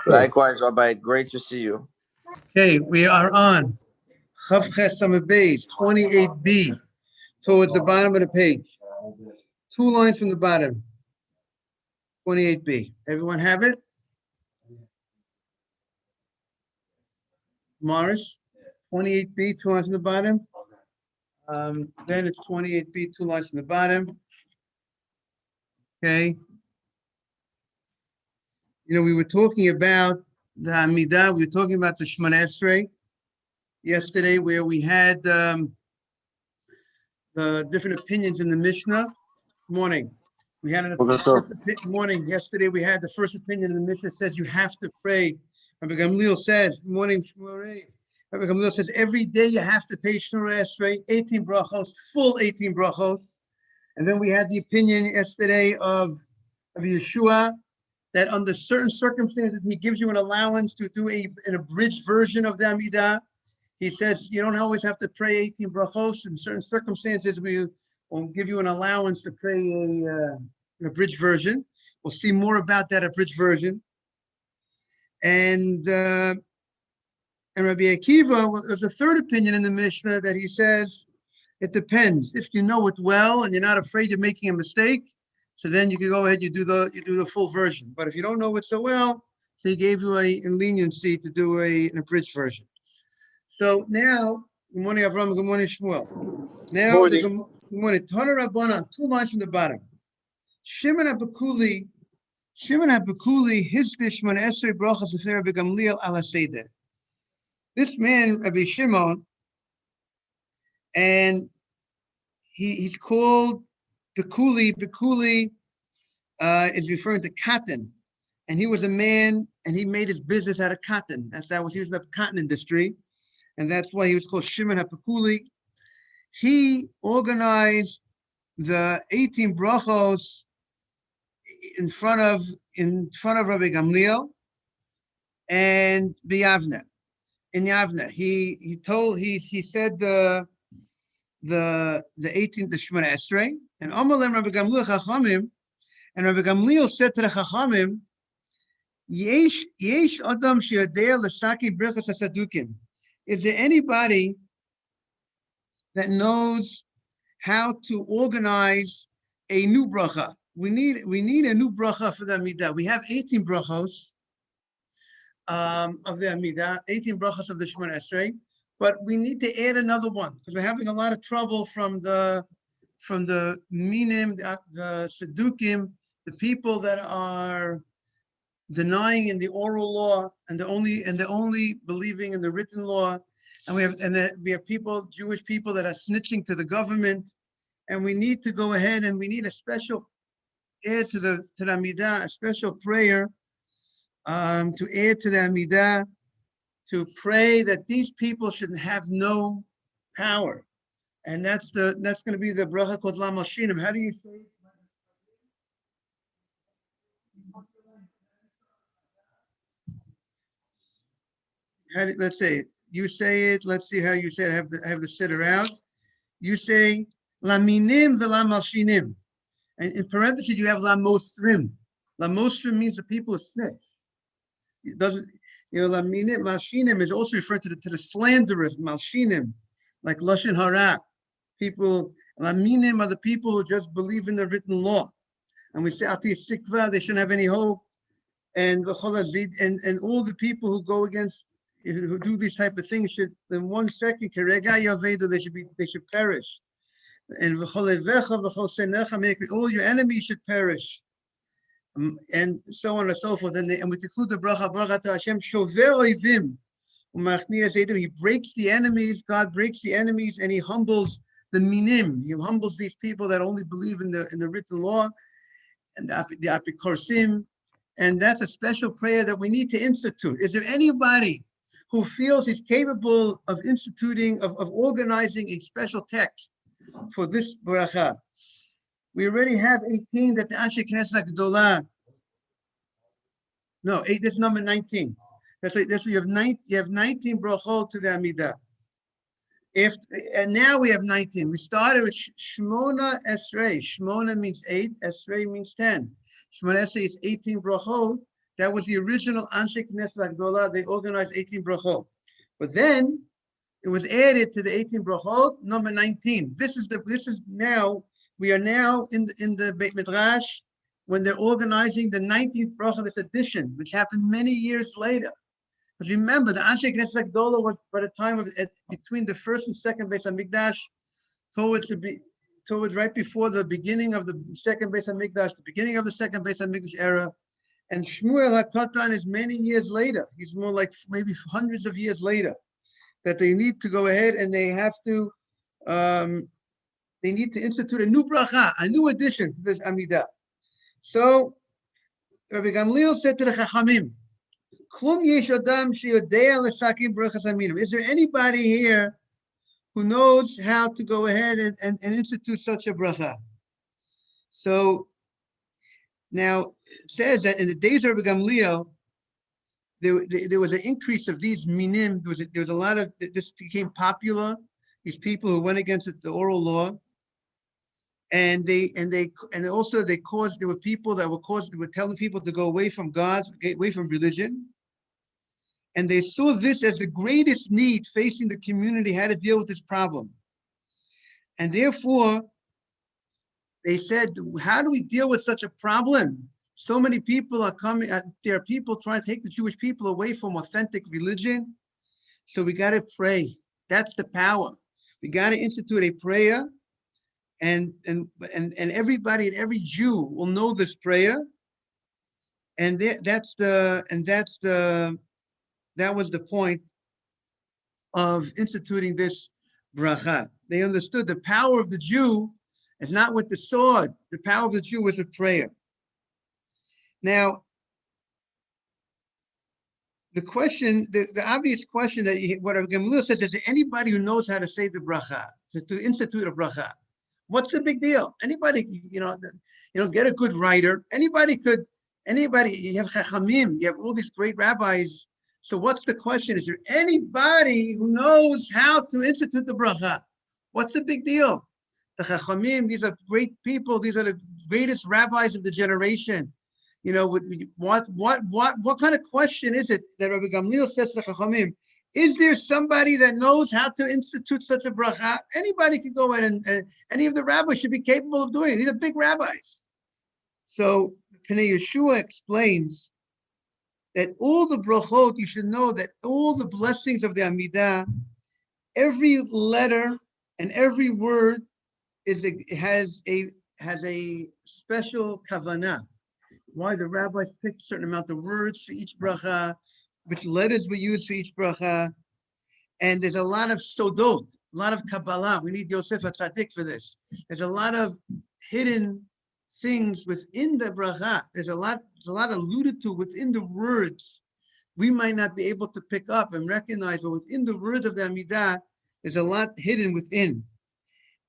Likewise, Rabbi. Great to see you. Okay, we are on Chavches Beis 28b, towards the bottom of the page. 2 lines from the bottom. 28b. Everyone have it? Morris? 28b, 2 lines from the bottom. Then it's 28b, 2 lines from the bottom. Okay. You know, we were talking about the Amidah. We were talking about the Shemona Esrei yesterday, where we had the different opinions in the Mishnah. Good morning. We had morning. Yesterday we had the first opinion in the Mishnah says you have to pray. Rabbi Gamliel says, morning, Rabbi Gamliel says every day you have to pay Shemona Esrei, 18 brachos, full 18 brachos. And then we had the opinion yesterday of Yeshua that under certain circumstances he gives you an allowance to do an abridged version of the Amidah. He says you don't always have to pray 18 brachos. In certain circumstances, we will give you an allowance to pray an abridged version. We'll see more about that abridged version. And Rabbi Akiva, there's a third opinion in the Mishnah that he says it depends. If you know it well and you're not afraid of making a mistake, so then you can go ahead, you do the full version. But if you don't know it so well, he gave you a leniency to do an abridged version. So now, good morning, Avram. Good morning, Shmuel. Now, good morning. Tana Rabbanan, 2 lines from the bottom. Shimon HaBakuli, his Shemona Esrei brachas of Rabbi Gamliel ala Seder. This man, Rabbi Shimon, and he's called Bakuli. Bakuli is referring to cotton. And he was a man, and he made his business out of cotton. He was in the cotton industry. And that's why he was called Shimon HaPakuli. He organized the 18 brachos in front of Rabbi Gamliel and B'Yavne. In Yavne, he said the 18th the Shemona Esrei, and Amalem Rabbi Gamliel Chachamim, and Rabbi Gamliel said to the Chachamim, Yesh Adam She'odea L'Saki Berachos HaSadukim. Is there anybody that knows how to organize a new bracha? We need a new bracha for the Amidah. We have 18 brachos of the Amidah, 18 brachos of the Shemona Esrei, but we need to add another one because we're having a lot of trouble from the minim, the Sadukim, the people that are denying in the oral law and the only believing in the written law, and we have people, Jewish people, that are snitching to the government, and we need to go ahead and we need a special add to the Amidah, a special prayer to add to the Amidah, to pray that these people should have no power, and that's going to be the bracha called La Mashinim. How do you say it? Let's say you say it. Let's see how you say it. I have the sitter out. You say laminim v'la malshinim, and in parentheses you have la mosrim. La mosrim means the people who snitch. It doesn't. Laminim malshinim is also referred to the slanderers malshinim, like lashon hara. People laminim are the people who just believe in the written law, and we say ati sikva, they shouldn't have any hope, and all the people who go against, who do these type of things should, in 1 second, they should perish. And all your enemies should perish. And so on and so forth. And we conclude the bracha to Hashem, he breaks the enemies, God breaks the enemies, and he humbles the minim. He humbles these people that only believe in the written law, and the apikorsim. And that's a special prayer that we need to institute. Is there anybody who feels he's capable of instituting, of organizing a special text for this bracha? We already have 18 that the Anshe Knesset Gdolah. No, 8. That's number 19. That's what you have. You have 19 brachot to the Amidah. And now we have 19. We started with Shemona Esrei. Shemona means 8. Esrei means 10. Shemona Esrei is 18 brachot. That was the original Anshe Knesset Agdola. They organized 18 brachot. But then it was added to the 18 brachot, number 19. This is now, we are now in the Beit Midrash when they're organizing the 19th bracha, this edition, which happened many years later. Because remember, the Anshe Knesset Agdola was by the time of between the first and second Beis Hamikdash, towards right before the beginning of the second Beis Hamikdash, the beginning of the second Beis Hamikdash era. And Shmuel HaKatan is many years later. He's more like maybe hundreds of years later, that they need to go ahead and they need to institute a new bracha, a new addition to this Amidah. So Rabbi Gamliel said to the Chachamim, is there anybody here who knows how to go ahead and institute such a bracha? So now it says that in the days of Rabbi Gamliel, there was an increase of these minim. There was a lot of, this became popular. These people who went against the oral law, and also there were people that were telling people to go away from God, get away from religion. And they saw this as the greatest need facing the community, how to deal with this problem. And therefore, they said, how do we deal with such a problem? So many people are coming, there are people trying to take the Jewish people away from authentic religion. So we got to pray. That's the power. We got to institute a prayer, and everybody and every Jew will know this prayer. And that was the point of instituting this bracha. They understood the power of the Jew is not with the sword. The power of the Jew is with prayer. Now, the question, the obvious question that what Gamliel says is there anybody who knows how to say the bracha, to institute a bracha? What's the big deal? Anybody, get a good writer. Anybody, you have chachamim, you have all these great rabbis. So what's the question? Is there anybody who knows how to institute the bracha? What's the big deal? The chachamim, these are great people. These are the greatest rabbis of the generation. What kind of question is it that Rabbi Gamliel says to the chachamim? Is there somebody that knows how to institute such a bracha? Anybody can go in, and any of the rabbis should be capable of doing it. These are big rabbis. So Pnei Yeshua explains that all the brachot, you should know that all the blessings of the Amidah, every letter and every word has a special kavanah. Why the rabbis picked a certain amount of words for each bracha, which letters were used for each bracha. And there's a lot of sodot, a lot of Kabbalah. We need Yosef HaTzadik for this. There's a lot of hidden things within the bracha. There's a lot alluded to within the words. We might not be able to pick up and recognize, but within the words of the Amidah, there's a lot hidden within.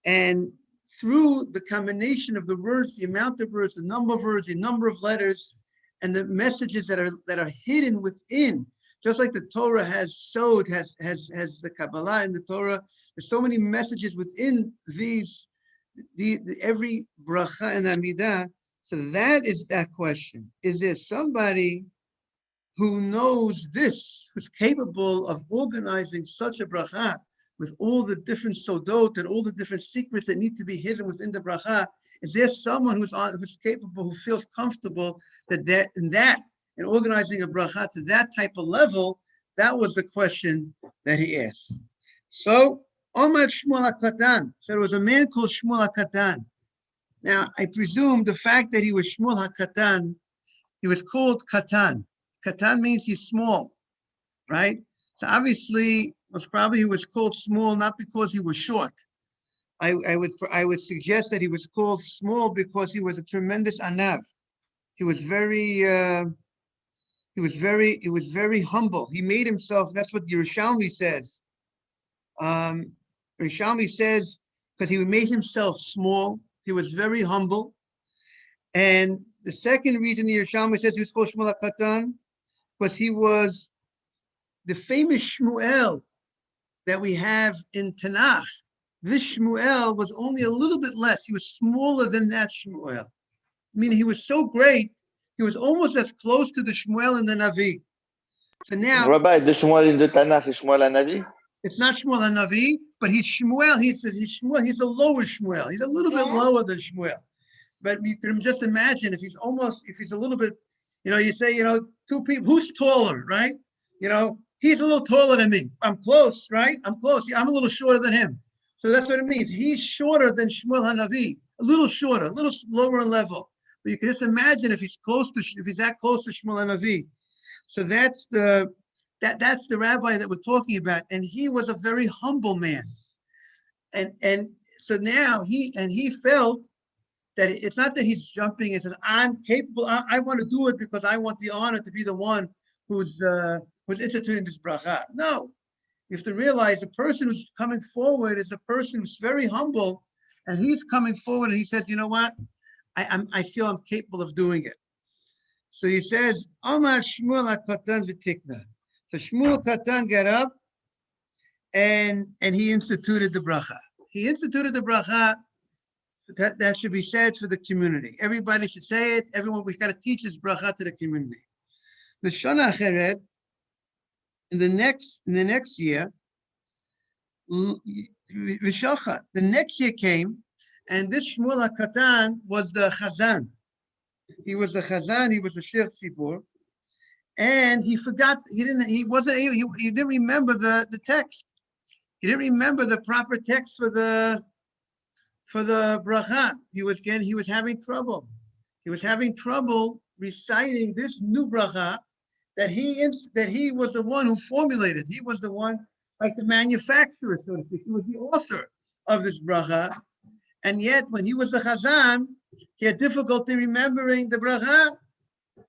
And through the combination of the words, the amount of words, the number of words, the number of letters, and the messages that are hidden within, just like the Torah has sod, has the Kabbalah in the Torah. There's so many messages within these, every bracha and Amidah. So that is that question. Is there somebody who knows this, who's capable of organizing such a bracha with all the different sodot and all the different secrets that need to be hidden within the bracha? Is there someone who's capable, who feels comfortable in organizing a bracha to that type of level? That was the question that he asked. So, Omar Shmuel HaKatan. So there was a man called Shmuel HaKatan. Now, I presume the fact that he was Shmuel HaKatan, he was called Katan. Katan means he's small, right? So obviously, he was called small not because he was short. I would suggest that he was called small because he was a tremendous anav. He was very humble. He made himself. That's what Yerushalmi says. Yerushalmi says because he made himself small. He was very humble. And the second reason the Yerushalmi says he was called Shmuel HaKatan was he was the famous Shmuel that we have in Tanakh. This Shmuel was only a little bit less. He was smaller than that Shmuel. I mean, he was so great He was almost as close to the Shmuel and the Navi. So now, Rabbi, the Shmuel in the Tanakh is Shmuel HaNavi? it's not Shmuel and Navi, but he's Shmuel. He's Shmuel. He's a lower Shmuel. He's a little bit lower than Shmuel. But you can just imagine if he's a little bit, you say, two people, who's taller, right? He's a little taller than me. I'm close, right? I'm close. I'm a little shorter than him. So that's what it means. He's shorter than Shmuel HaNavi, a little shorter, a little lower level. But you can just imagine if he's that close to Shmuel HaNavi. So that's the rabbi that we're talking about, and he was a very humble man. And so now he felt that it's not that he's jumping and says, I'm capable, I want to do it because I want the honor to be the one who's instituting this bracha. No, you have to realize the person who's coming forward is a person who's very humble, and he's coming forward and he says, you know what, I feel I'm capable of doing it. So he says, Amar Shmuel HaKatan v'tikna. So Shmuel Katan got up and he instituted the bracha. He instituted the bracha. That should be said for the community. Everybody should say it. We've got to teach this bracha to the community. The Shana Acheret, in the next year, the next year came, and this Shmuel HaKatan was the Chazan. He was the Chazan. He was the Sheikh Tzibur, and he forgot. He didn't remember the text. He didn't remember the proper text for the bracha. He was having trouble. He was having trouble reciting this new bracha that he was the one who formulated. He was the one, like the manufacturer, so to speak. He was the author of this bracha. And yet, when he was the Chazan, he had difficulty remembering the bracha.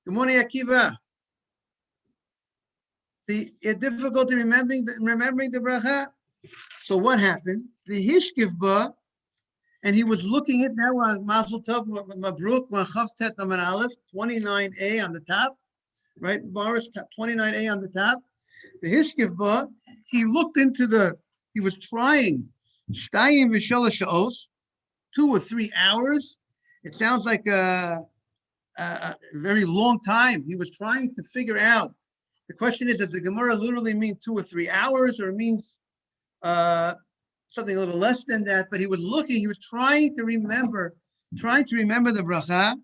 Good morning, Akiva. He had difficulty remembering the bracha. So what happened? The Hishkivba, and he was looking at now on Mazel Tov Mabruk Chavtet Amar Aleph 29a on the top, right? Boris 29a on the top. The Hishkivba, he looked into he was trying Shtayim v'Shalosh Sha'os, 2 or 3 hours. It sounds like a very long time. He was trying to figure out. The question is, does the Gemara literally mean 2 or 3 hours, or it means something a little less than that? But he was trying to remember the bracha.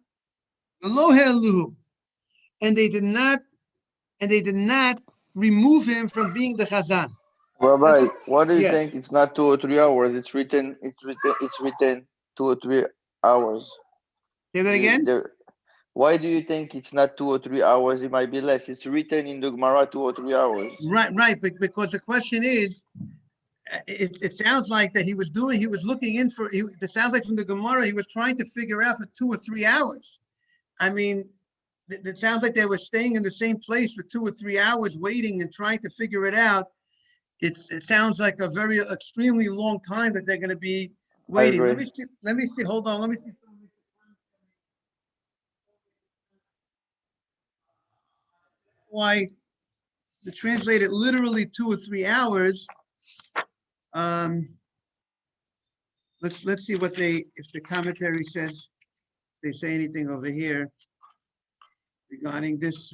And they did not remove him from being the Chazan. Rabbi, why do you think it's not 2 or 3 hours? It's written 2 or 3 hours. Say that again? Why do you think it's not 2 or 3 hours? It might be less. It's written in the Gemara 2 or 3 hours. Right. Because the question is, it sounds like that it sounds like from the Gemara, he was trying to figure out for 2 or 3 hours. I mean, it sounds like they were staying in the same place for 2 or 3 hours, waiting and trying to figure it out. It sounds like a very extremely long time that they're going to be waiting. Let me see. Hold on. Let me see. Why the translated literally 2 or 3 hours. Let's see if the commentary says, they say anything over here regarding this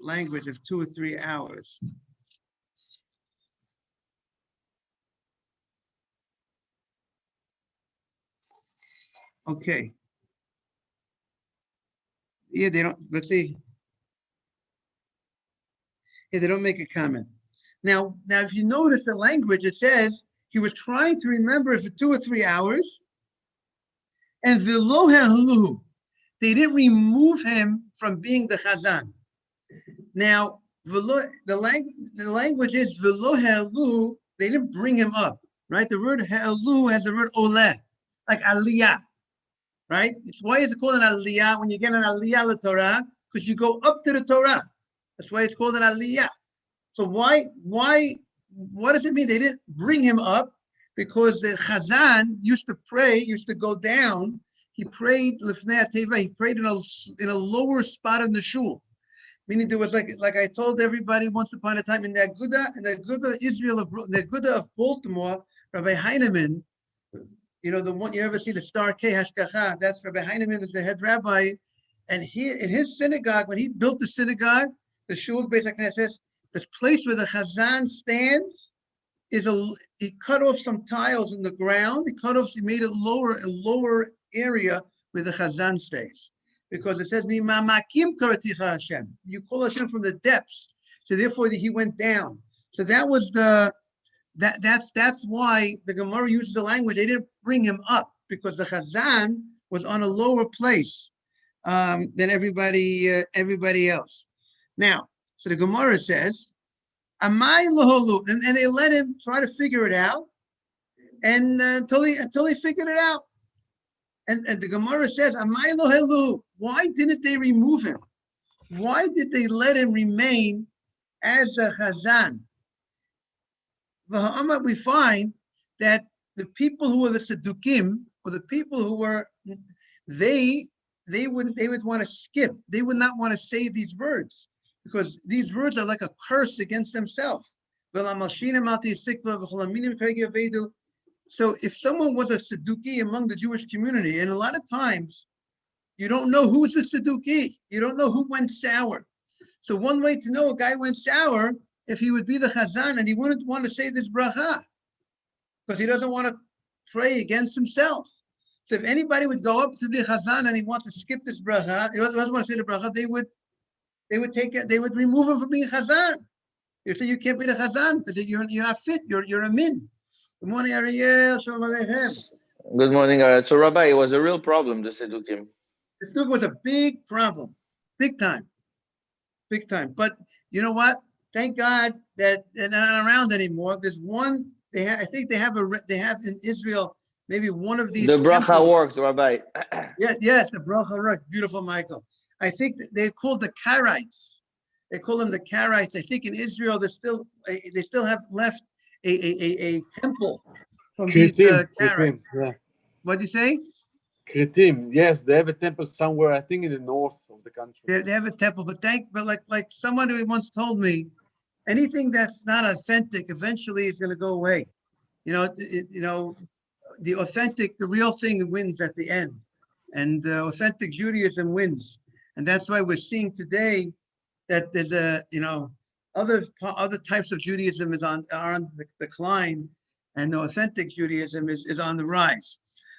language of 2 or 3 hours. Okay. Yeah, they don't. Let's see. Yeah, they don't make a comment. Now, if you notice the language, it says he was trying to remember it for 2 or 3 hours, and v'lo ha'lu, they didn't remove him from being the Chazan. Now, the language is v'lo ha'lu, they didn't bring him up, right? The word ha'lu has the word oleh, like aliyah, right? Why is it called an aliyah? When you get an aliyah to Torah, because you go up to the Torah. That's why it's called an aliyah. So what does it mean they didn't bring him up? Because the Chazan used to go down. He prayed Lifnei HaTeva, he prayed in a lower spot in the shul. Meaning there was like I told everybody once upon a time in the Aguda Israel the Aguda of Baltimore, Rabbi Heinemann, the one you ever see the star K Hashgacha, that's Rabbi Heinemann is the head rabbi. And he, in his synagogue, when he built the synagogue, the shul basically says, this place where the Chazan stands is he cut off some tiles in the ground. He made it a lower area where the Chazan stays. Because it says, Mimamakim karaticha Hashem. You call Hashem from the depths. So therefore he went down. So that was that's why the Gemara uses the language. They didn't bring him up because the Chazan was on a lower place than everybody else. Now, so the Gemara says, Amai loholu, and they let him try to figure it out, and until he figured it out. And the Gemara says, Amai lohelu, why didn't they remove him? Why did they let him remain as a Chazan? We find that the people who were the Sadukim, or the people who were, they would want to skip. They would not want to say these words because these words are like a curse against themselves. So if someone was a Saduki among the Jewish community, and a lot of times you don't know who's the Saduki, you don't know who went sour. So one way to know a guy went sour, if he would be the Chazan and he wouldn't want to say this bracha, because he doesn't want to pray against himself. So if anybody would go up to the Chazan and he wants to skip this bracha, he doesn't want to say the bracha, they would remove him from being Chazan. You say you can't be the Chazan because you're not fit. You're a min. Good morning, Ariel. Shalom Aleichem. Good morning, Ariel. So, Rabbi, it was a real problem, the Sedukim. The Seduk was a big problem, big time. But you know what? Thank God that they're not around anymore. There's one. I think they have in Israel maybe one of these. The bracha worked, Rabbi. Yes, the bracha worked. Beautiful, Michael. I think they're called the Karaites. They call them the Karaites. I think in Israel they still have left a temple from these Karaites. Yeah. What do you say? Kritim, yes, they have a temple somewhere. I think in the north of the country. They have a temple, but like someone who once told me, anything that's not authentic eventually is going to go away. The authentic, the real thing wins at the end, and authentic Judaism wins, and that's why we're seeing today that there's other types of Judaism are on the decline, and the authentic Judaism is on the rise.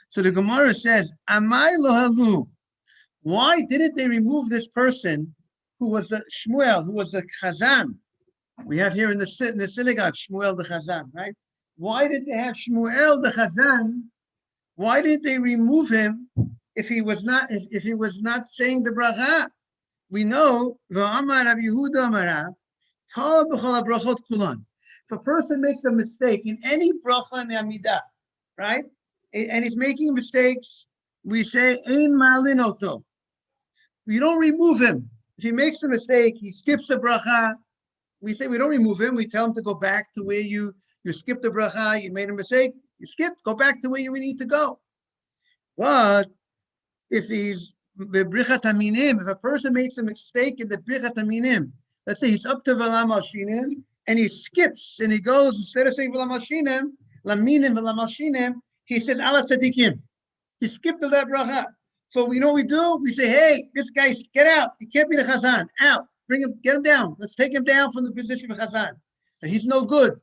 So the Gemara says, Amai lohalu, why didn't they remove this person who was the Shmuel, who was the Chazan? We have here in the synagogue, Shmuel the Chazan, right? Why did they have Shmuel the Chazan? Why did they remove him if he was not saying the bracha? We know V'amar Rabbi Yehuda Amarav, Tal b'chol habrachot kulan. If a person makes a mistake in any bracha in the Amidah, right, and he's making mistakes, we say Ein malin oto. We don't remove him. If he makes a mistake, he skips a bracha. We say we don't remove him. We tell him to go back to where you skipped the bracha. You made a mistake. You skipped. Go back to where you need to go. But if he's Berachos Haminim, if a person makes a mistake in the Berachos Haminim, let's say he's up to V'lam Hashinim and he skips and he goes, instead of saying V'lam Hashinim, Laminim V'lam Hashinim, he says Ala Tzadikim. He skipped the that bracha. So we know what we do. We say, hey, this guy, get out. He can't be the Chazan. Out. Bring him, get him down. Let's take him down from the position of Chazan. And he's no good.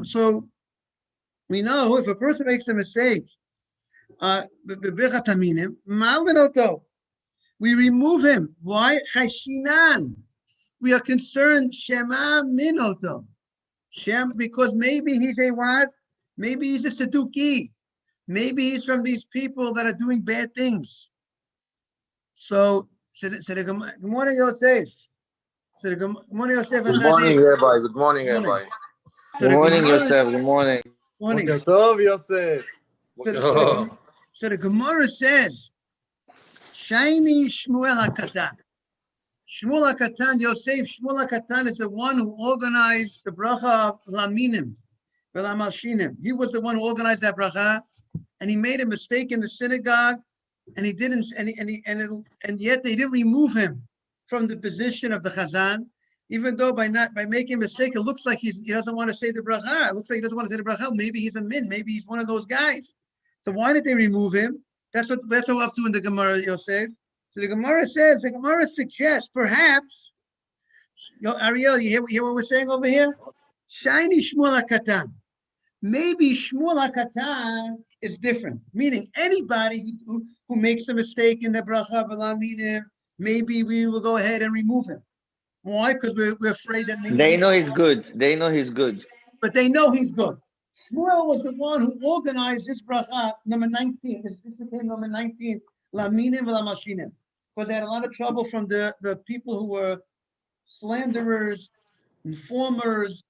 So we know if a person makes a mistake, we remove him. Why? Chashinan. We are concerned, Shema minoto. Shem, because maybe he's a what? Maybe he's a Saduki. Maybe he's from these people that are doing bad things. So good morning, Yosef. Good morning, Yosef. Good morning, Rabbi. Good morning, Rabbi. Good morning, Yosef. Good morning. Morning. Boker Tov, Yosef. So the Gemara says, Shiny Shmuel HaKatan. Shmuel HaKatan, Yosef, Shmuel HaKatan is the one who organized the bracha of Laminim, V'lamalshinim. He was the one who organized that bracha, and he made a mistake in the synagogue, and he didn't, and yet they didn't remove him from the position of the Chazan, even though by making a mistake, it looks like he doesn't want to say the bracha. It looks like he doesn't want to say the bracha. Maybe he's a min. Maybe he's one of those guys. So why did they remove him? That's what we're up to in the Gemara, Yosef. So the Gemara suggests perhaps, Ariel, you hear what we're saying over here? Shiny Shmuel HaKatan. Maybe Shmuel HaKatan is different, meaning anybody who makes a mistake in the bracha v'laminim, maybe we will go ahead and remove him. Why? Because we're afraid that maybe they know he's good. They know he's good. But they know he's good. Shmuel was the one who organized this bracha, number 19. This became number 19, laminim v'lamashinim. Because they had a lot of trouble from the people who were slanderers, informers,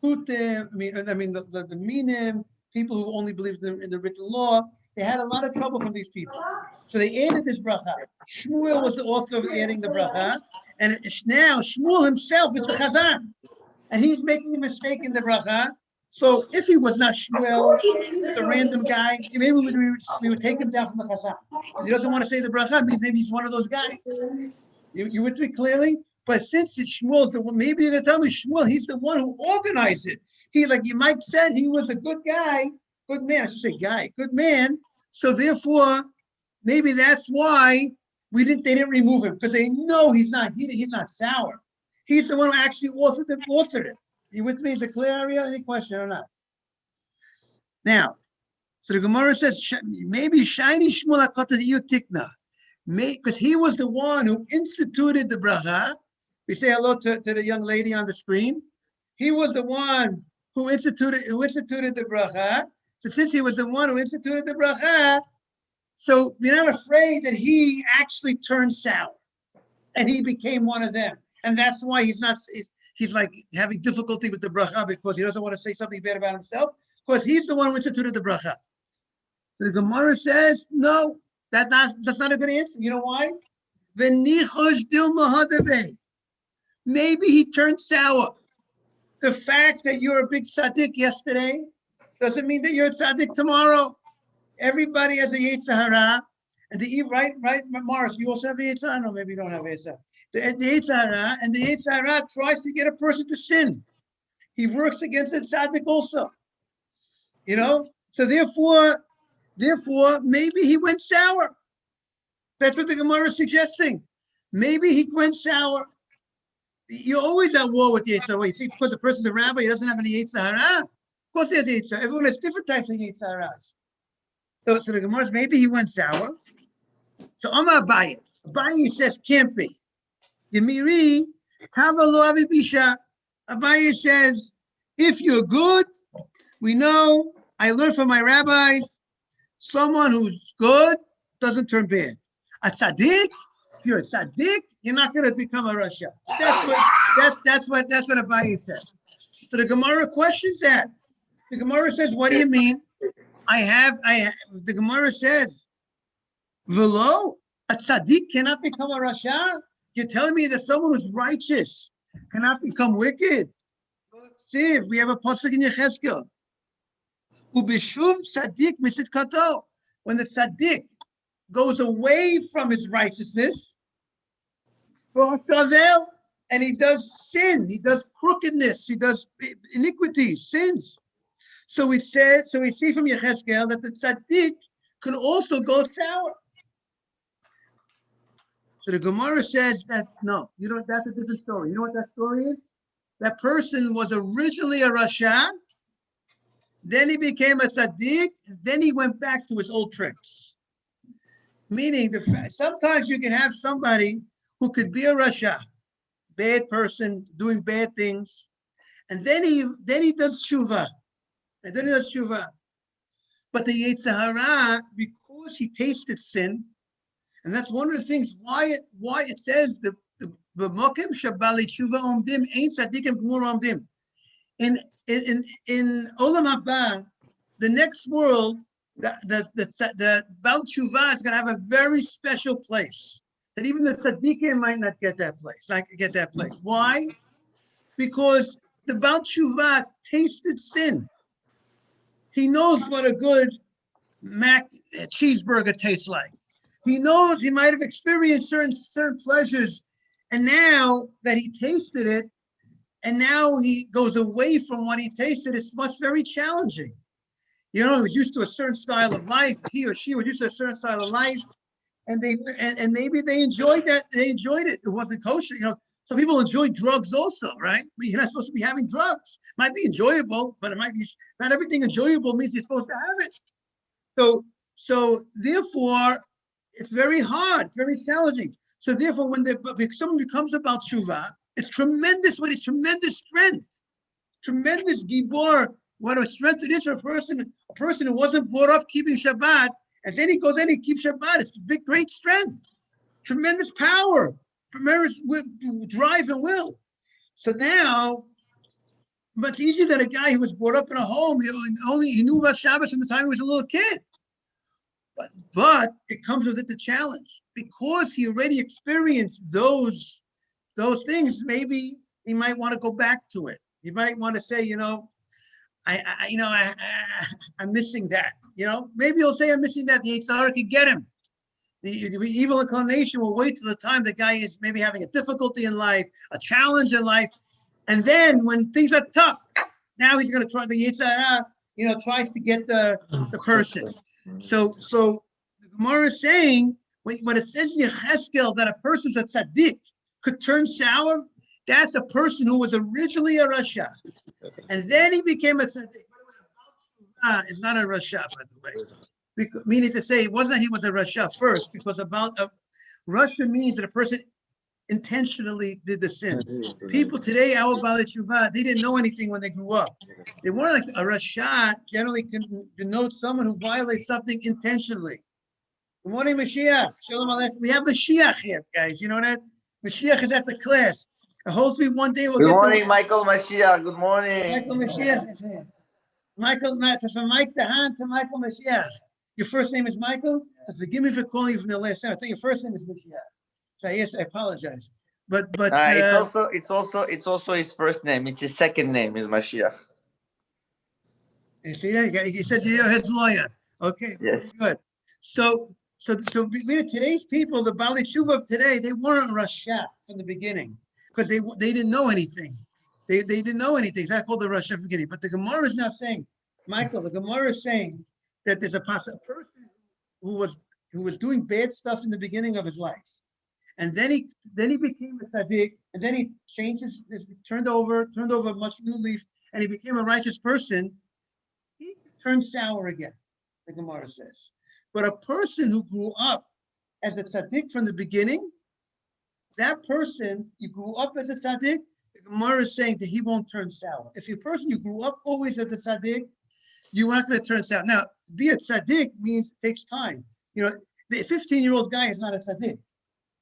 putim, the minim, people who only believed in the written law. They had a lot of trouble from these people. So they added this bracha. Shmuel was the author of adding the bracha. And now Shmuel himself is the chazan. And he's making a mistake in the bracha. So if he was not Shmuel, the random guy, maybe we would take him down from the chazan. He doesn't want to say the bracha, means maybe he's one of those guys. You with me clearly? But since it's Shmuel's the one, maybe you're gonna tell me Shmuel, he's the one who organized it. He, like you might said, he was a good guy, good man. I should say guy, good man. So therefore, maybe that's why they didn't remove him, because they know he's not sour. He's the one who actually authored it. You with me? Is it clear, Ariel? Any question or not? Now, so the Gemara says maybe shiny Shmuel HaKatan tikna, because he was the one who instituted the bracha. We say hello to the young lady on the screen. He was the one who instituted the bracha. So since he was the one who instituted the bracha, so we're not afraid that he actually turned sour and he became one of them. And that's why he's like having difficulty with the bracha, because he doesn't want to say something bad about himself, because he's the one who instituted the bracha. The Gemara says, no, that's not a good answer. You know why? Maybe he turned sour. The fact that you're a big tzaddik yesterday doesn't mean that you're a tzaddik tomorrow. Everybody has a Yetzer Hara. And right, Morris, you also have a Yetzer Hara? No, maybe you don't have a Yetzer Hara. The Yetzer Hara, and the Yetzer Hara tries to get a person to sin. He works against the tzaddik also. You know? So therefore, maybe he went sour. That's what the Gemara is suggesting. Maybe he went sour. You're always at war with the Yetzer Hara. You think because the person's a rabbi, he doesn't have any Yetzer Hara? Of course he has Yetzer Hara. Everyone has different types of Yetzer Haras. So the Gemara, maybe he went sour. So Amar Abaye. Abaye says, can't be. Yemiri, Kavalo Avibisha. Abaye says, if you're good, we know, I learned from my rabbis, someone who's good doesn't turn bad. A tzaddik, if you're a tzaddik, you're not going to become a rasha. That's what Abaye says. So the Gemara questions that. The Gemara says, what do you mean? The Gemara says, Velo, a tzaddik cannot become a rasha? You're telling me that someone who's righteous cannot become wicked? See, we have a pasuk in Yechezkel. Ubishuv tzaddik misitkato. When the tzaddik goes away from his righteousness, and he does sin, he does crookedness, he does iniquities, sins. So we see from Yechezkel that the tzaddik can also go sour. So the Gemara says that no, that's a different story. You know what that story is? That person was originally a rasha, then he became a tzaddik, then he went back to his old tricks. Meaning, sometimes you can have somebody who could be a rasha, bad person, doing bad things, and then he does tshuva. But the Yetzer Hara, because he tasted sin, and that's one of the things why it says the b'mokem shabali tshuva omdim ein tzaddikim gmur omdim. In Olam Haba, the next world, the Baal Tshuva is going to have a very special place that even the tzaddikim might not get that place. Why? Because the Baal Tshuva tasted sin. He knows what a good cheeseburger tastes like. He knows he might have experienced certain pleasures, and now that he tasted it, and now he goes away from what he tasted, it's very challenging. He was used to a certain style of life. He or she was used to a certain style of life, and maybe they enjoyed that. They enjoyed it. It wasn't kosher. Some people enjoy drugs also, right? But you're not supposed to be having drugs. Might be enjoyable, but it might be not everything enjoyable means you're supposed to have it. So therefore, it's very hard, very challenging. So therefore, when someone becomes about tshuva, it's tremendous. What is tremendous strength, tremendous gibor. What a strength it is for a person who wasn't brought up keeping Shabbat, and then he goes in and keeps Shabbat. It's big, great strength, tremendous power, tremendous drive and will. So now, much easier than a guy who was brought up in a home. He knew about Shabbos from the time he was a little kid. But it comes with it the challenge, because he already experienced those things. Maybe he might want to go back to it. He might want to say, I'm missing that. Maybe he'll say, I'm missing that. The Yitzhak could get him. The evil inclination will wait till the time the guy is maybe having a difficulty in life, a challenge in life, and then when things are tough, now he's going to try. The Yitzhak, tries to get the person. So the Gemara is saying, when it says in Yecheskel that a person's a tzaddik could turn sour, that's a person who was originally a rasha, and then he became a tzaddik. It's not a rasha, by the way. Meaning to say, it wasn't he was a rasha first, because rasha means that a person intentionally did the sin. People today, our Baalei Tshuva, they didn't know anything when they grew up. They weren't like a rasha. Generally can denote someone who violates something intentionally. Good morning, Mashiach. Shalom Aleichem. We have Mashiach here, guys. You know that? Mashiach is at the class. Hopefully one day we'll Good get morning, Michael Mashiach. Good morning. Michael Mashiach is here. Michael, from Mike Dahan to Michael Mashiach. Your first name is Michael? So forgive me for calling you from the last name. I think your first name is Mashiach. So yes, I apologize. But it's also his first name. It's his second name is Mashiach. You see that? He said you're his lawyer. Okay. Yes. Good. So today's people, the Baalei Tshuva of today, they weren't rasha from the beginning, because they didn't know anything. They didn't know anything. That's called the rasha from the beginning. But the Gemara is now saying, Michael, the Gemara is saying that there's a person who was doing bad stuff in the beginning of his life, and then he became a tzaddik, and then he changed turned over a much new leaf, and he became a righteous person. He turned sour again, the Gemara says. But a person who grew up as a tzaddik from the beginning, that person, you grew up as a tzaddik, the Gemara is saying that he won't turn sour. If you're a person you grew up always as a tzaddik, you're not going to turn sour. Now, to be a tzaddik means it takes time. The 15-year-old guy is not a tzaddik.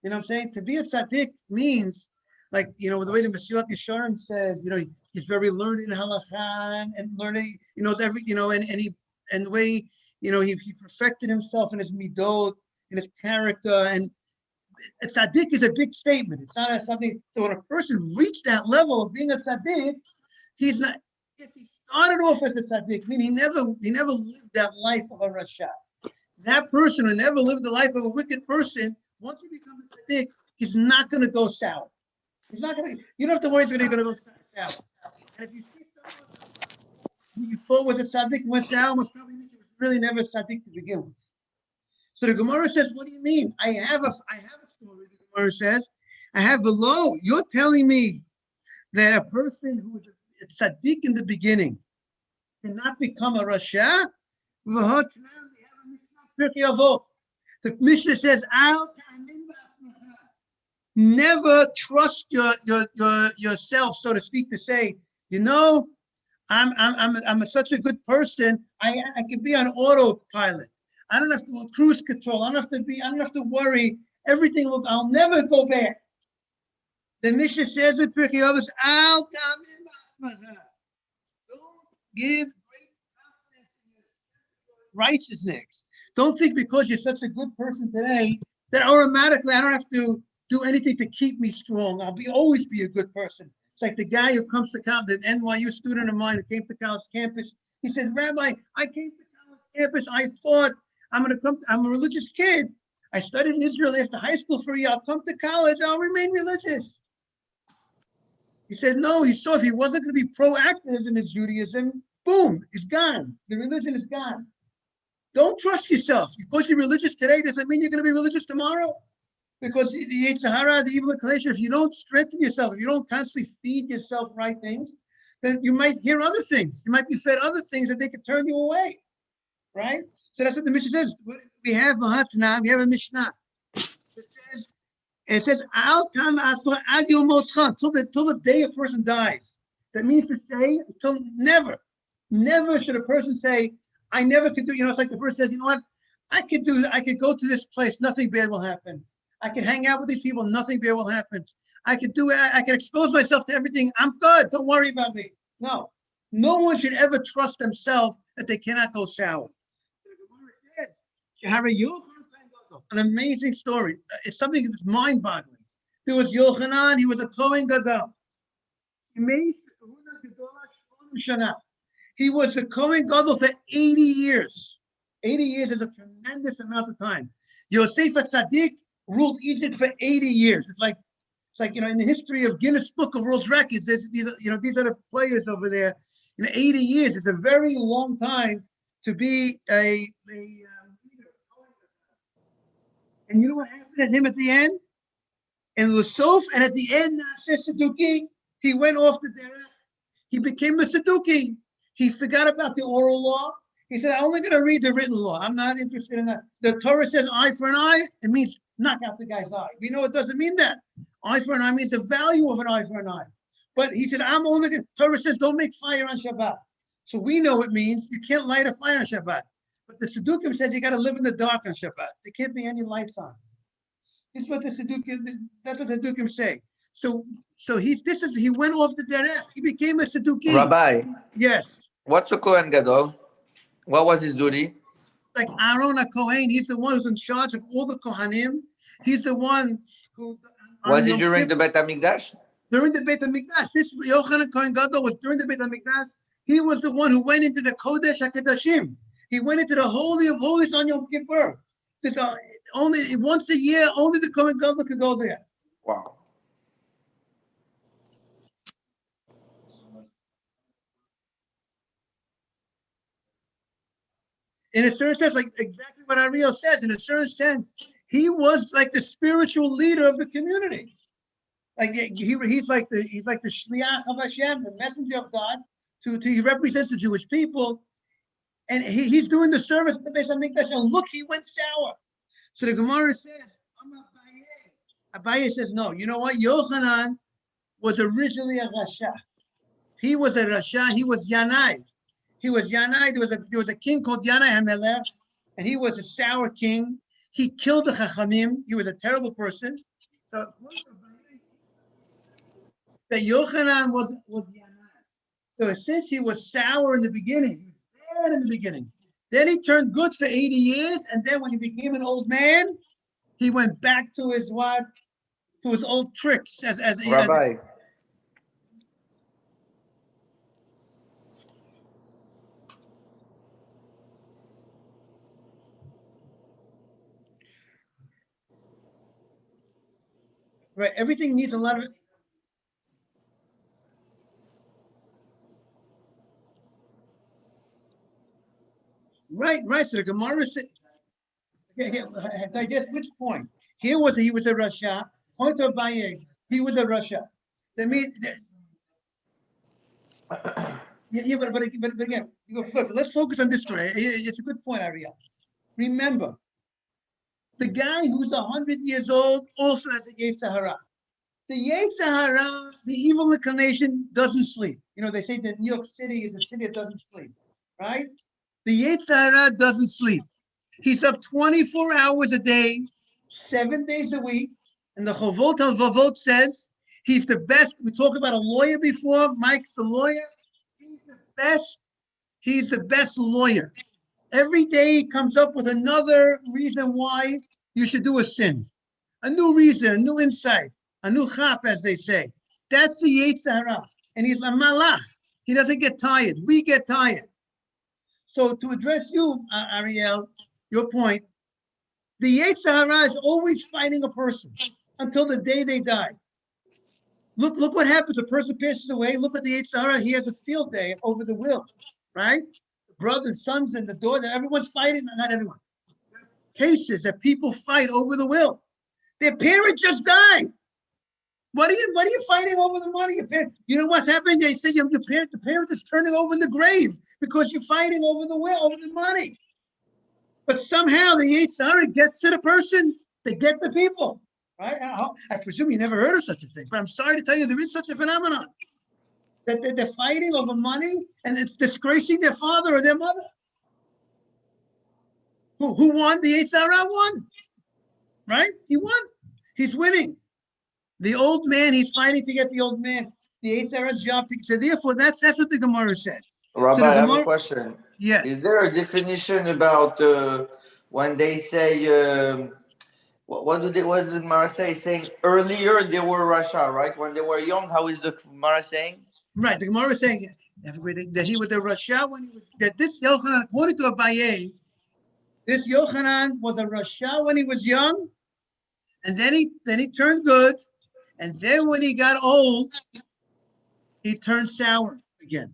You know what I'm saying? To be a tzaddik means, like, the way the Mesilat Yesharim says, he's very learned in halakha and learning, he knows every, and the way, he perfected himself in his midot, in his character, and a tzaddik is a big statement. It's not something. So when a person reached that level of being a tzaddik, he's not. If he started off as a tzaddik, meaning he never lived that life of a rasha. That person who never lived the life of a wicked person, once he becomes a tzaddik, he's not going to go sour. He's not going to. You don't have to worry he's going to go sour. And if you see someone who you thought was a tzaddik went sour, most probably means he was really never a tzaddik to begin with. So the Gemara says, what do you mean? I have a story, the Gemara says. I have below. You're telling me that a person who is a tzaddik in the beginning cannot become a rasha? The Mishnah says, never trust yourself, so to speak, to say, I'm such a good person. I can be on autopilot. I don't have to cruise control. I don't have to worry. Everything I'll never go back. The Mishnah says in Pirkei Avos, don't give great confidence in your righteousness. Don't think because you're such a good person today that automatically I don't have to do anything to keep me strong. I'll always be a good person. It's like the guy who comes to college, an NYU student of mine who came to college campus. He said, Rabbi, I came to college campus. I thought I'm a religious kid. I studied in Israel after high school for a year. I'll come to college. I'll remain religious. He said, no, he saw if he wasn't going to be proactive in his Judaism, boom, it's gone. The religion is gone. Don't trust yourself. Because you're religious today doesn't mean you're going to be religious tomorrow. Because the Yetzer Hara, the evil inclination, if you don't strengthen yourself, if you don't constantly feed yourself right things, then you might hear other things. You might be fed other things that they could turn you away, right? So that's what the Mishnah says. We have a Mishnah. It says, Al Tam Asor Ad Yom Motzcha, till the day a person dies. That means to say, until never should a person say, I never could do, it's like the person says, you know what, I could go to this place, nothing bad will happen. I can hang out with these people, nothing bad will happen. I can expose myself to everything. I'm good, don't worry about me. No one should ever trust themselves that they cannot go sour. An amazing story. It's something that's mind-boggling. There was Yochanan, he was a Kohen Gadol. He was a Kohen Gadol for 80 years. 80 years is a tremendous amount of time. Yosef HaTzadik ruled Egypt for 80 years. It's like in the history of Guinness Book of World Records, these are the players over there. 80 years is a very long time to be a leader. And you know what happened to him at the end? And Lusov, and at the end, says Saduki, he went off the derech. He became a Saduki. He forgot about the oral law. He said, I'm only going to read the written law. I'm not interested in that. The Torah says eye for an eye. It means knock out the guy's eye. We know it doesn't mean that. Eye for an eye means the value of an eye for an eye. But he said, I'm only going to, Torah says don't make fire on Shabbat. So we know it means you can't light a fire on Shabbat. But the Sadukim says you got to live in the dark on Shabbat. There can't be any lights on. This is what the Sadukim say. So he went off the derech. He became a Saduki. Rabbi. Yes. What's a Kohen Gadol? What was his duty? Like Aaron HaKohen, he's the one who's in charge of all the Kohanim. He's the one who was it during the Beit HaMikdash? During the Beit HaMikdash. This Yochanan Kohen Gadol was during the Beit HaMikdash. He was the one who went into the Kodesh HaKodashim. He went into the Holy of Holies on Yom Kippur. Only once a year, only the Kohen Gadol could go there. Wow. In a certain sense, like exactly what Ariel says, in a certain sense, he was like the spiritual leader of the community. Like he's like the Shliach of Hashem, the messenger of God. He represents the Jewish people, and he's doing the service at the Beis HaMikdash. And look, he went sour. So the Gemara says, Abaye says, no. You know what? Yochanan was originally a Rasha. He was a Rasha. He was Yanai. There was a king called Yanai HaMelech, and he was a sour king. He killed the Chachamim. He was a terrible person. So that Yochanan was Yanai. So since he was sour in the beginning, he was bad in the beginning. Then he turned good for 80 years, and then when he became an old man, he went back to his old tricks as Rabbi. Right, everything needs a lot of. Right. So the Gemara said, I guess which point? He was a Rasha. Point of Abaye, he was a Rasha. That means, but again, but let's focus on this story. It's a good point, Ariel. Remember, the guy who's 100 years old also has a Yetzer Hara. The Yetzer Hara, the evil inclination, doesn't sleep. They say that New York City is a city that doesn't sleep, right? The Yetzer Hara doesn't sleep. He's up 24 hours a day, 7 days a week. And the Chovot HaLevavot says he's the best. We talked about a lawyer before. Mike's the lawyer. He's the best. He's the best lawyer. Every day he comes up with another reason why you should do a sin. A new reason, a new insight, a new chap, as they say. That's the Yetzer Hara. And he's a malach. He doesn't get tired. We get tired. So to address you, Ariel, your point, the Yetzer Hara is always fighting a person until the day they die. Look what happens. A person passes away. Look at the Yetzer Hara. He has a field day over the will, right? The brothers, sons, and the daughter. Everyone's fighting. Not everyone. Cases that people fight over the will. Their parent just died. What are you fighting over the money? You know what's happening? They say the parent is turning over in the grave because you're fighting over the will, over the money. But somehow the Yetzer gets to the person. They get the people, right? I presume you never heard of such a thing, but I'm sorry to tell you, there is such a phenomenon that they're fighting over money and it's disgracing their father or their mother. Who won? The Yetzer won, right? He won. He's winning. The old man, he's fighting to get the old man. The Yetzirah's job to. So therefore, that's what the Gemara said. Rabbi, so I have a question. Yes. Is there a definition about when they say what does the Gemara say? Saying earlier they were Rasha, right? When they were young, how is the Gemara saying? Right. The Gemara is saying that he was a Rasha when he was that this Yochanan, according to Abaye, this Yochanan was a Rasha when he was young, and then he turned good. And then when he got old, he turned sour again.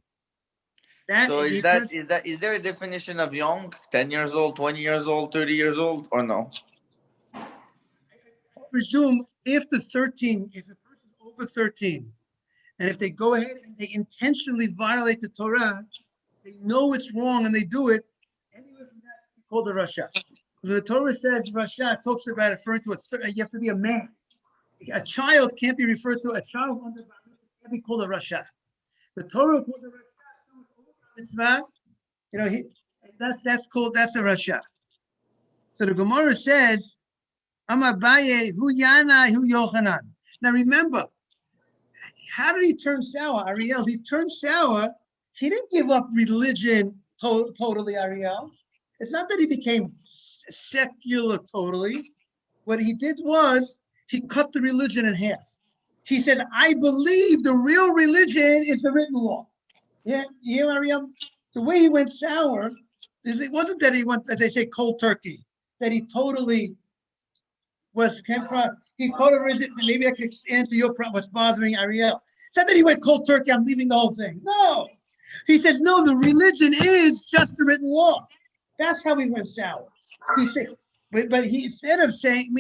So is there a definition of young? 10 years old, 20 years old, 30 years old, or no? I presume if a person is over 13, and if they go ahead and they intentionally violate the Torah, they know it's wrong and they do it, anyway from that, it's called a Rasha. When the Torah says Rasha, it talks about referring to you have to be a man. A child can't be referred to. A child under can't be called a Rasha. The Torah called a Rasha. Mitzvah, you know, that's a Rasha. So the Gemara says, "I'm Abaye hu Yana hu Yochanan." Now remember, how did he turn sour, Ariel? He turned sour. He didn't give up religion totally, Ariel. It's not that he became secular totally. What he did was he cut the religion in half. He said, I believe the real religion is the written law. Yeah, Ariel? The way he went sour, it wasn't that he went, as they say, cold turkey, that he totally he totally, maybe I could answer your problem, what's bothering Ariel. It's not that he went cold turkey, I'm leaving the whole thing. No. He says, no, the religion is just the written law. That's how he went sour. He said, but he instead of saying,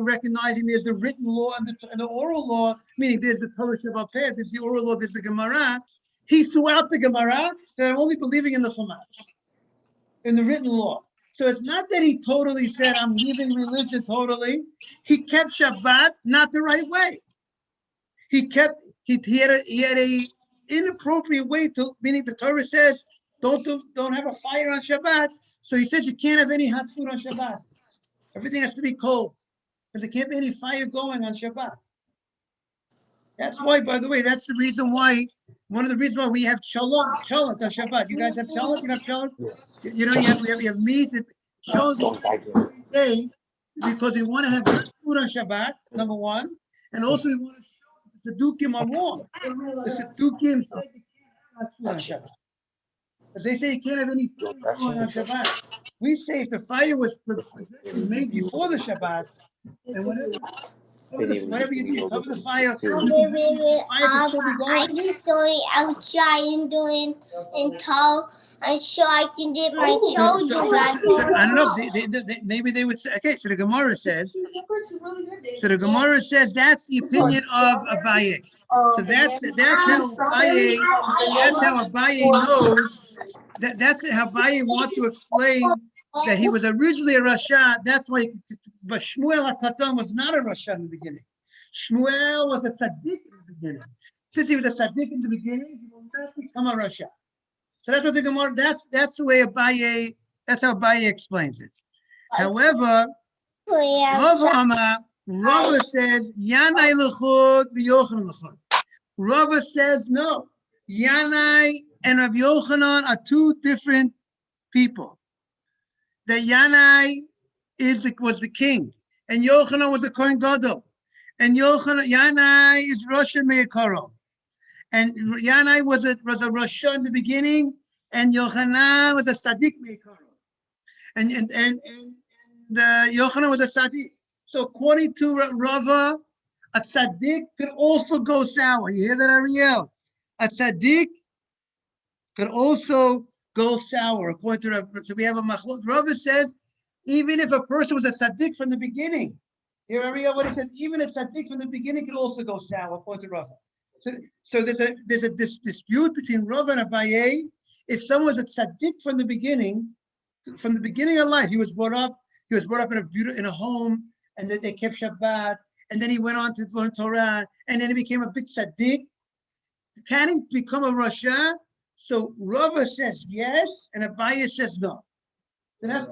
recognizing there's the written law and the oral law, meaning there's the Torah Shabbat Peh, there's the oral law, there's the Gemara, he threw out the Gemara, that I'm only believing in the Chumash, in the written law. So it's not that he totally said, I'm leaving religion totally. He kept Shabbat not the right way. He had a inappropriate way to, meaning the Torah says, don't have a fire on Shabbat. So he says you can't have any hot food on Shabbat. Everything has to be cold because there can't be any fire going on Shabbat. That's why, by the way, that's the reason why, one of the reasons why we have chalat on Shabbat. You guys have chalat? You have chalat? Yes. You know, we have meat that chalat every day because we want to have hot food on Shabbat, number one. And also we want to show that the Sadukim are wrong. The Sadukim say you can't have hot food on Shabbat. As they say, you can't have any food going on Shabbat. We say if the fire was made before the Shabbat, and whatever you do, cover the fire, the fire can still be going. I just doing outside and tall, and so I can get my shoulders on. I don't know. Maybe they would say. Okay, so the Gemara says. So the Gemara says that's the opinion of Abaye. So that's how Abaye knows. That's how Abaye wants to explain that he was originally a Rasha. That's why, but Shmuel HaKatan was not a Rasha in the beginning. Shmuel was a Tzaddik in the beginning. Since he was a Tzaddik in the beginning, he will not become a Rasha. So that's what the Gemara. That's the way Abaye. That's how Abaye explains it. However, Rava says Yanai l'chud v'Yochanan l'chud. Rava says no. Yanai and Rabbi Yochanan are two different people. That Yanai was the king, and Yochanan was the Kohen Gadol, and Yanai is Rosh Me'ikaro, and Yanai was a Rosh in the beginning, and Yochanan was a Tzaddik Me'ikaro, and Yochanan was a Tzaddik. So according to Rava, a Tzaddik could also go sour. You hear that, Ariel? A Tzaddik could also go sour, according to Rav. So we have a machlok. Rava says, even if a person was a tzaddik from the beginning, here Ariel, what he says, even a tzaddik from the beginning could also go sour, according to Rava. So there's a dispute between Rava and Abaye. If someone was a tzaddik from the beginning of life, he was brought up in a home, and that they kept Shabbat, and then he went on to learn Torah, and then he became a big tzaddik. Can he become a Rasha? So Rava says yes, and Abaye says no. So that's,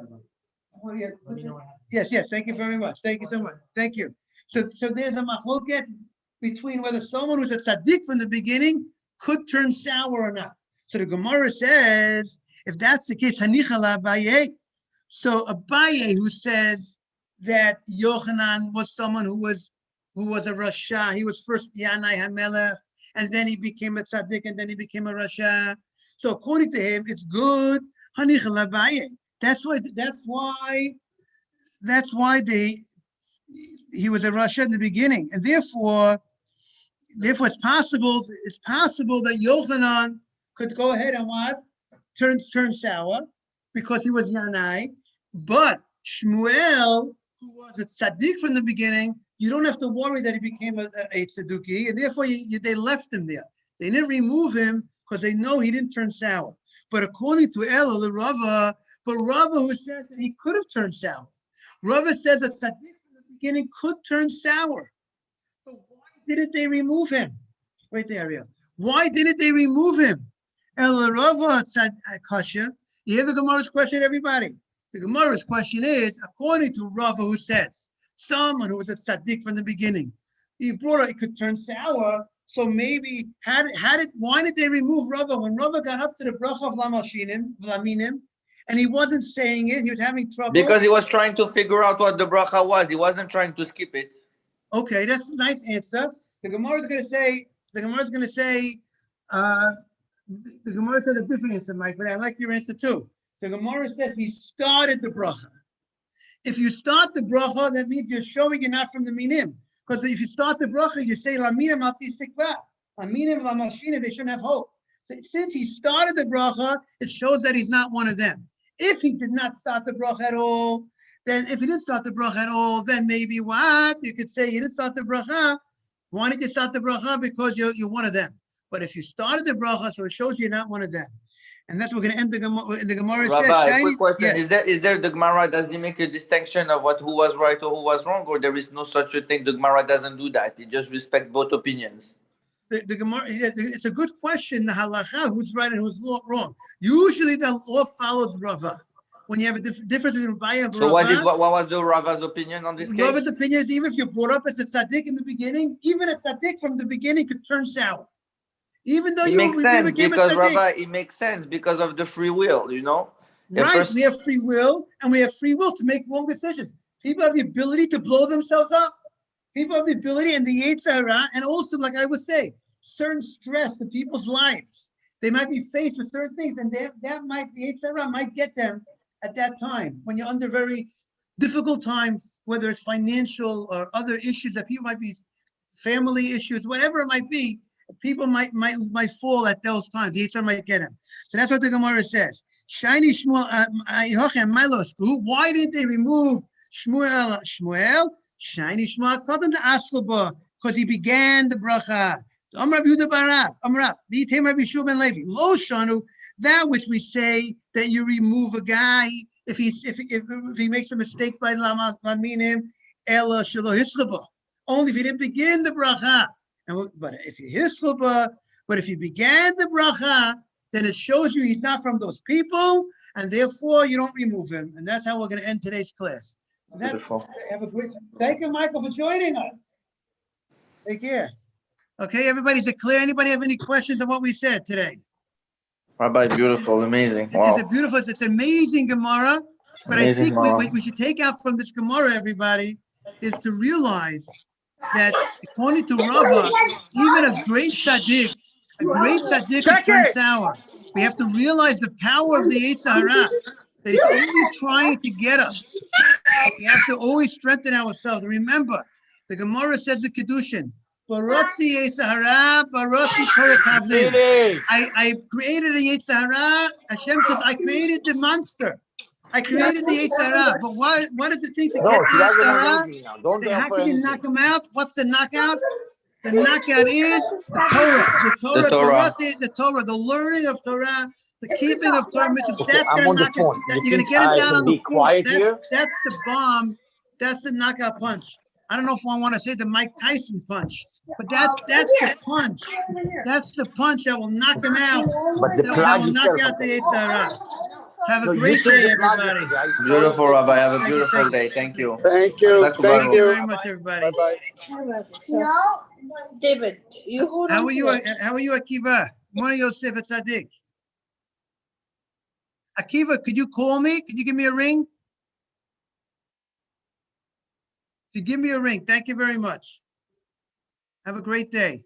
yes. Thank you very much. Thank you so much. Thank you. So there's a machloket between whether someone who's a tzaddik from the beginning could turn sour or not. So the Gemara says, if that's the case, Hanichala Abaye. So Abaye, who says that Yochanan was someone who was a Rasha, he was first Yanai HaMelech, and then he became a tzaddik, and then he became a Rasha. So according to him, it's good. Hanichala Abaye. That's why he was a Rasha in the beginning, and therefore it's possible that Yochanan could go ahead and turn sour because he was Yanai. But Shmuel, who was a tzaddik from the beginning, you don't have to worry that he became a tzadduki, and therefore they left him there. They didn't remove him because they know he didn't turn sour. But according to Ella, the Rava, who says that he could have turned sour, Rava says that tzaddik from the beginning could turn sour. So why didn't they remove him? Wait there, Ariel. Why didn't they remove him? Ella Rava Kasha. You hear the Gemara's question, everybody? The Gemara's question is, according to Rava, who says someone who was a tzaddik from the beginning, he could turn sour. So maybe why did they remove Rava when Rava got up to the bracha of Laminim, and he wasn't saying it? He was having trouble because he was trying to figure out what the bracha was. He wasn't trying to skip it. Okay, that's a nice answer. The Gemara is going to say. The Gemara says a different answer, Mike, but I like your answer too. The Gemara says he started the bracha. If you start the bracha, that means you're showing you're not from the minim. Because if you start the bracha, you say laminim al tisikva, laminim la mashina, they shouldn't have hope. So since he started the bracha, it shows that he's not one of them. If he did not start the bracha at all, then then maybe what? You could say you didn't start the bracha. Why did you start the bracha? Because you're one of them. But if you started the bracha, so it shows you're not one of them. And that's what we're going to end the Gemara. Rabbi, quick question. Yes. Is there the Gemara, does he make a distinction of who was right or who was wrong, or there is no such a thing? The Gemara doesn't do that. It just respects both opinions. The Gemara, it's a good question, the halacha, who's right and who's wrong. Usually the law follows Rava. When you have a difference between Rabbi and Rava. So what was the Rava's opinion on this case? Rava's opinion is even if you're brought up as a tzaddik in the beginning, even a tzaddik from the beginning could turn sour. Even though it makes sense because Rabbi, it makes sense because of the free will, you know. Right, we have free will, and we have free will to make wrong decisions. People have the ability to blow themselves up. People have the ability and the Yetzer Hara, and also, like I would say, certain stress in people's lives. They might be faced with certain things, and the Yetzer Hara might get them at that time when you're under very difficult times, whether it's financial or other issues that people might be, family issues, whatever it might be. People might fall at those times. The Yetzer might get him. So that's what the Gemara says. Shiny Shmuel, why didn't they remove Shmuel? Shiny Shmuel called him to Aslaba because he began the bracha. Amrav Yehuda Barav, Amrav, V'yitem Rabbi Shua ben Levi. Lo shanu, that which we say that you remove a guy if he makes a mistake by laminim, ela shelo hislaba. Only if he didn't begin the bracha. But if you began the bracha, then it shows you he's not from those people, and therefore you don't remove him. And that's how we're going to end today's class. Beautiful. Thank you, Michael, for joining us. Take care. Okay, everybody, is it clear? Anybody have any questions on what we said today? Rabbi, beautiful, amazing. Wow. It's amazing Gemara. But amazing, I think what we should take out from this Gemara, everybody, is to realize that according to Rava, even a great tzaddik can turn sour. We have to realize the power of the Yetzer Hara, that he's always trying to get us. We have to always strengthen ourselves. Remember, the Gemara says the Kedushin, Barotzi Yetzirah, Barotzi Torah Tavlin. Finish. I created a Yetzirah. Hashem says, I created the monster. I created the Yetzirah. But what is the thing to No, get she the doesn't want Yetzirah? anything now. Don't How offer can you anything. knock him out? What's the knockout? The knockout is the Torah. The Torah, Torah. the Torah, the learning of Torah, the keeping of Torah mitzvahs. Okay, That's I'm gonna on the knock it. phone. You You're gonna think get him I down can on the be floor. quiet here? That's the bomb. That's the knockout punch. I don't know if I want to say the Mike Tyson punch, but that's the punch. That's the punch that will knock him out. But the That plug will knock itself. out the Yetzirah. Have a No, you great took day, the plug everybody. yesterday. I saw Beautiful, it. Rabbi. Have a Thank you, beautiful thank you. day. Thank you. Thank you. Thank Thank Thank you you. very much, everybody. Bye bye. No. David, you hold How on are to you? it. How are you, Akiva? Morning, Yosef Tzaddik. Akiva, could you call me? Could you give me a ring? Could you give me a ring? Thank you very much. Have a great day.